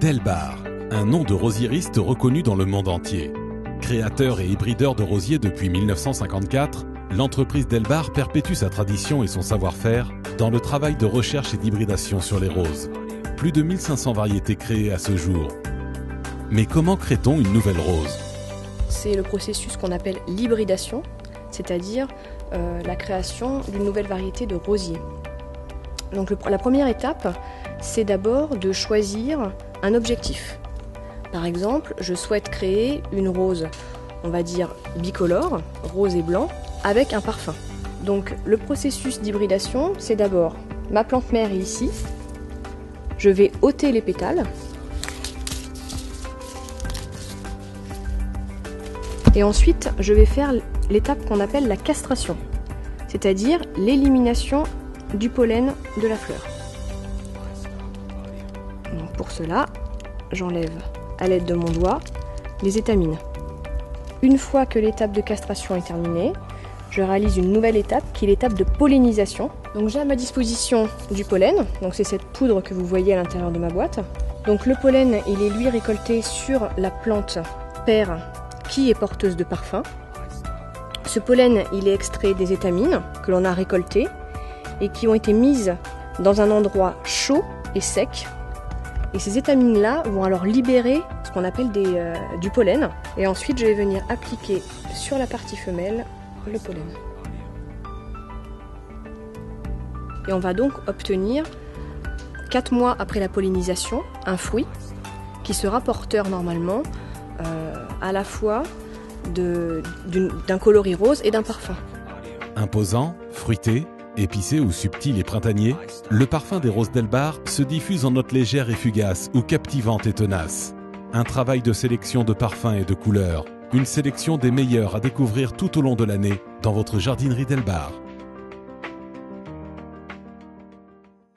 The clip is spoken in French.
Delbar, un nom de rosieriste reconnu dans le monde entier. Créateur et hybrideur de rosiers depuis 1954, l'entreprise Delbar perpétue sa tradition et son savoir-faire dans le travail de recherche et d'hybridation sur les roses. Plus de 1500 variétés créées à ce jour. Mais comment crée-t-on une nouvelle rose? C'est le processus qu'on appelle l'hybridation, c'est-à-dire la création d'une nouvelle variété de rosier. Donc la première étape, c'est d'abord de choisir un objectif. Par exemple, je souhaite créer une rose, on va dire bicolore, rose et blanc, avec un parfum. Donc le processus d'hybridation, c'est d'abord ma plante mère est ici, je vais ôter les pétales, et ensuite je vais faire l'étape qu'on appelle la castration, c'est-à-dire l'élimination du pollen de la fleur. Donc pour cela, j'enlève à l'aide de mon doigt les étamines. Une fois que l'étape de castration est terminée, je réalise une nouvelle étape qui est l'étape de pollinisation. Donc j'ai à ma disposition du pollen, donc c'est cette poudre que vous voyez à l'intérieur de ma boîte. Donc le pollen, il est lui récolté sur la plante père qui est porteuse de parfum. Ce pollen, il est extrait des étamines que l'on a récoltées et qui ont été mises dans un endroit chaud et sec. Et ces étamines-là vont alors libérer ce qu'on appelle du pollen. Et ensuite, je vais venir appliquer sur la partie femelle le pollen. Et on va donc obtenir, 4 mois après la pollinisation, un fruit qui sera porteur normalement à la fois d'un coloris rose et d'un parfum. Imposant, fruité, épicé ou subtil et printanier, le parfum des roses Delbar se diffuse en notes légères et fugaces ou captivantes et tenaces. Un travail de sélection de parfums et de couleurs, une sélection des meilleurs à découvrir tout au long de l'année dans votre jardinerie Delbar.